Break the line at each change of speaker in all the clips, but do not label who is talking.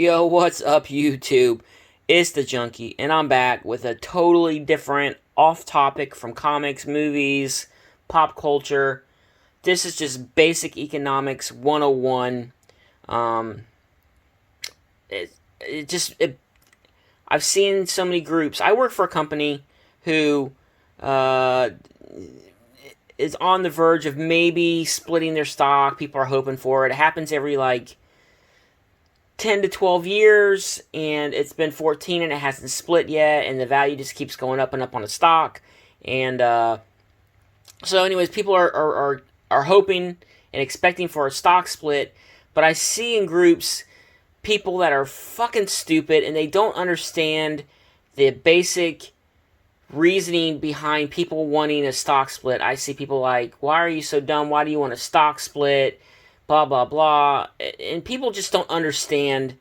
Yo, what's up, YouTube? It's the Junkie, and I'm back with a totally different off topic from comics, movies, pop culture. This is just basic economics 101. Um, it, it just, it, I've seen so many groups. I work for a company who uh, is on the verge of maybe splitting their stock. People are hoping for it. It happens every 10 to 12 years, and it's been 14 and it hasn't split yet, and the value just keeps going up and up on the stock. And so anyways, people are hoping and expecting for a stock split, but I see in groups people that are fucking stupid and they don't understand the basic reasoning behind people wanting a stock split. I see people like, why are you so dumb? Why do you want a stock split? Blah, blah, blah. And people just don't understand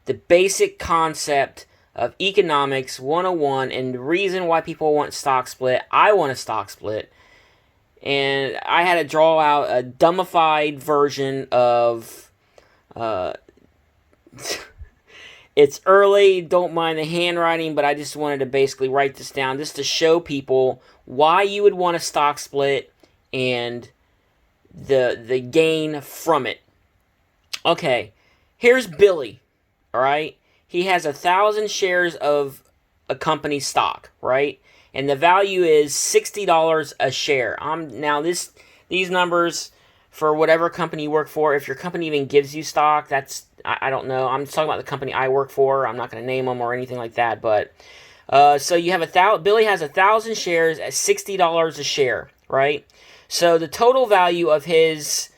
the basic concept of economics 101 and the reason why people want stock split. I want a stock split. And I had to draw out a dumbified version of... It's early, don't mind the handwriting, but I just wanted to basically write this down just to show people why you would want a stock split and the gain from it. Okay, here's Billy, alright? He has 1,000 shares of a company's stock, right? And the value is $60 a share. Now these numbers for whatever company you work for, if your company even gives you stock, I don't know. I'm just talking about the company I work for. I'm not going to name them or anything like that, but so you have Billy has 1,000 shares at $60 a share, right? So the total value of his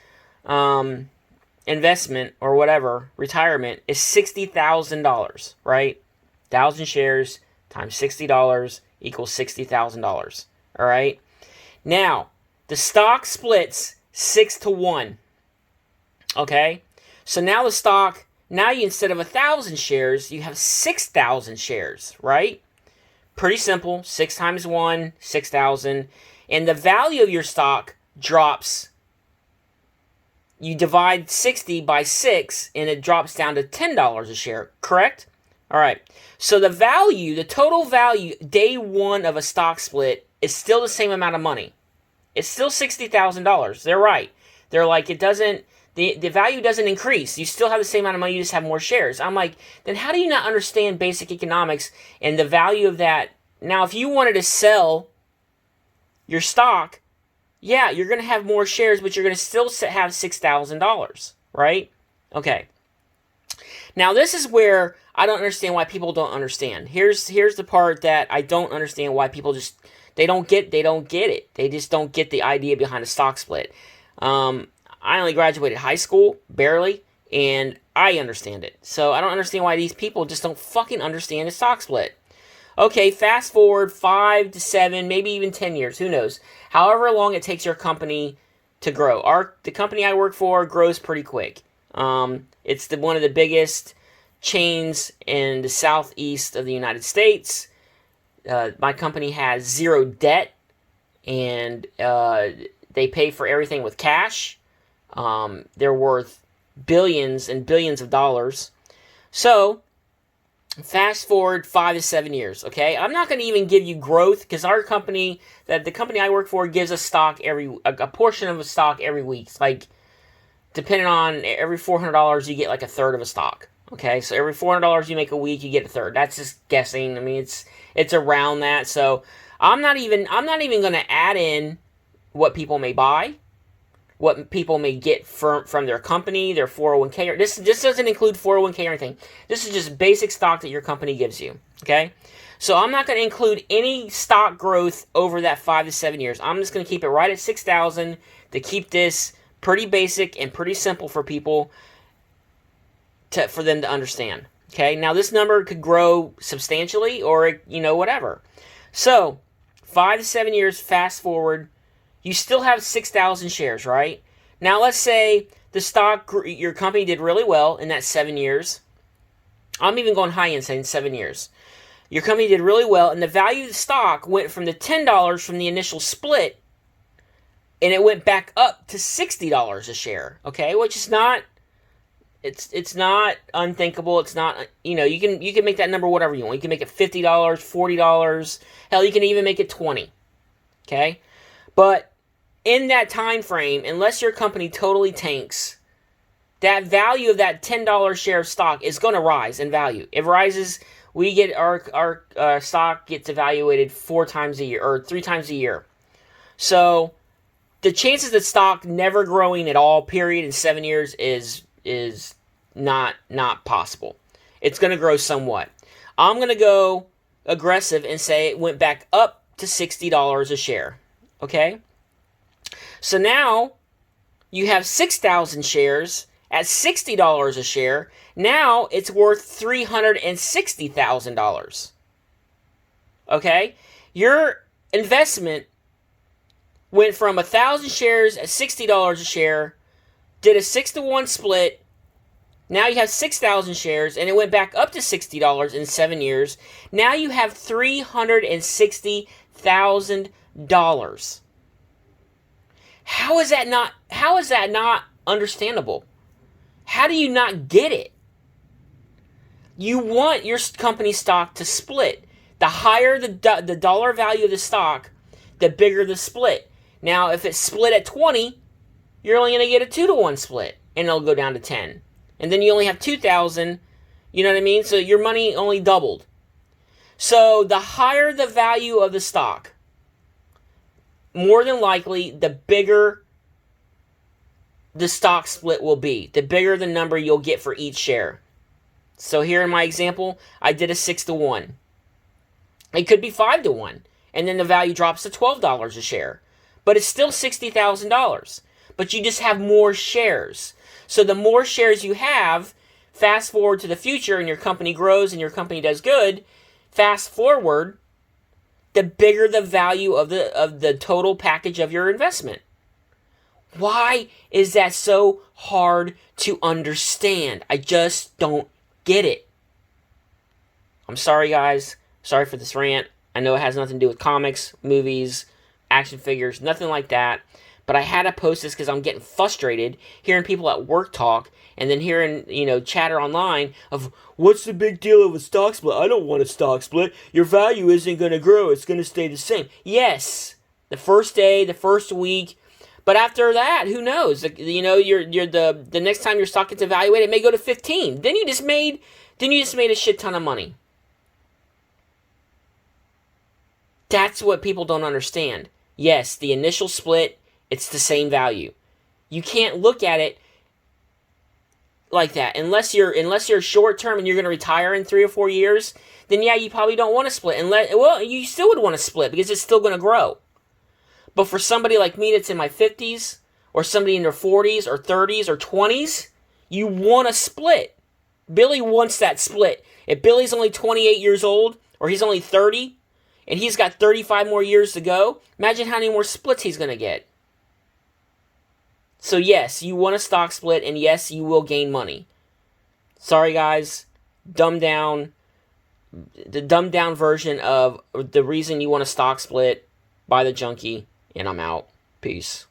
investment or whatever, retirement, is $60,000, right? 1,000 shares times $60 equals $60,000, all right? Now, the stock splits 6-1, okay? So now the stock, now you, instead of 1,000 shares, you have 6,000 shares, right? Pretty simple. 6 times 1, 6,000. And the value of your stock drops. You divide 60 by 6, and it drops down to $10 a share, correct? All right. So the total value, day one of a stock split, is still the same amount of money. It's still $60,000. They're right. They're like, the value doesn't increase. You still have the same amount of money, you just have more shares. I'm like, then how do you not understand basic economics and the value of that? Now, if you wanted to sell your stock, yeah, you're going to have more shares, but you're going to still have $6,000, right? Okay. Now, this is where I don't understand why people don't understand. Here's the part that I don't understand why people they don't get it. They just don't get the idea behind a stock split. I only graduated high school, barely, and I understand it. So I don't understand why these people just don't fucking understand a stock split. Okay, fast forward 5 to 7, maybe even 10 years, who knows. However long it takes your company to grow. The company I work for grows pretty quick. It's one of the biggest chains in the southeast of the United States. My company has zero debt, and they pay for everything with cash. They're worth billions and billions of dollars. So, fast forward 5 to 7 years, okay? I'm not going to even give you growth, because the company I work for gives us stock a portion of a stock every week. It's like, depending on every $400, you get like a third of a stock, okay? So every $400 you make a week, you get a third. That's just guessing. I mean, it's around that. So I'm not even going to add in what people may buy, what people may get from their company, their 401k. This doesn't include 401k or anything. This is just basic stock that your company gives you, okay? So I'm not going to include any stock growth over that 5 to 7 years. I'm just going to keep it right at 6,000 to keep this pretty basic and pretty simple for people for them to understand, okay? Now, this number could grow substantially or, whatever. So, 5 to 7 years, fast forward, you still have 6,000 shares, right? Now, let's say your company did really well in that 7 years. I'm even going high end, saying 7 years. Your company did really well, and the value of the stock went from the $10 from the initial split, and it went back up to $60 a share, okay? Which is not It's not unthinkable. It's not, you can make that number whatever you want. You can make it $50, $40. Hell, you can even make it 20. Okay? But in that time frame, unless your company totally tanks, that value of that $10 share of stock is going to rise in value. It rises. We get our stock gets evaluated 4 times a year or 3 times a year. So the chances of stock never growing at all, period, in 7 years is not possible. It's going to grow somewhat. I'm going to go aggressive and say it went back up to $60 a share. Okay? So now you have 6,000 shares at $60 a share. Now it's worth $360,000. Okay? Your investment went from 1,000 shares at $60 a share, did a 6-to-1 split. Now you have 6,000 shares, and it went back up to $60 in 7 years. Now you have $360,000. How is that not understandable? How do you not get it? You want your company stock to split. The higher the dollar value of the stock, the bigger the split. Now, if it's split at 20, you're only going to get a 2-to-1 split, and it'll go down to 10. And then you only have 2,000, you know what I mean? So your money only doubled. So the higher the value of the stock, more than likely, the bigger the stock split will be. The bigger the number you'll get for each share. So here in my example, I did a 6-to-1. It could be 5-to-1. And then the value drops to $12 a share. But it's still $60,000. But you just have more shares. So the more shares you have, fast forward to the future and your company grows and your company does good, fast forward, the bigger the value of the total package of your investment. Why is that so hard to understand? I just don't get it. I'm sorry, guys. Sorry for this rant. I know it has nothing to do with comics, movies, action figures, nothing like that. But I had to post this because I'm getting frustrated hearing people at work talk and then hearing, chatter online of, what's the big deal of a stock split? I don't want a stock split. Your value isn't going to grow. It's going to stay the same. Yes, the first day, the first week. But after that, who knows? You're the next time your stock gets evaluated, it may go to 15. Then you just made a shit ton of money. That's what people don't understand. Yes, the initial split, it's the same value. You can't look at it like that unless you're short term and you're going to retire in 3 or 4 years. Then yeah, you probably don't want to split. You still would want to split because it's still going to grow. But for somebody like me that's in my 50s or somebody in their 40s or 30s or 20s, you want to split. Billy wants that split. If Billy's only 28 years old or he's only 30 and he's got 35 more years to go, imagine how many more splits he's going to get. So yes, you want a stock split, and yes, you will gain money. Sorry, guys. The dumbed down version of the reason you want a stock split by the junkie, and I'm out. Peace.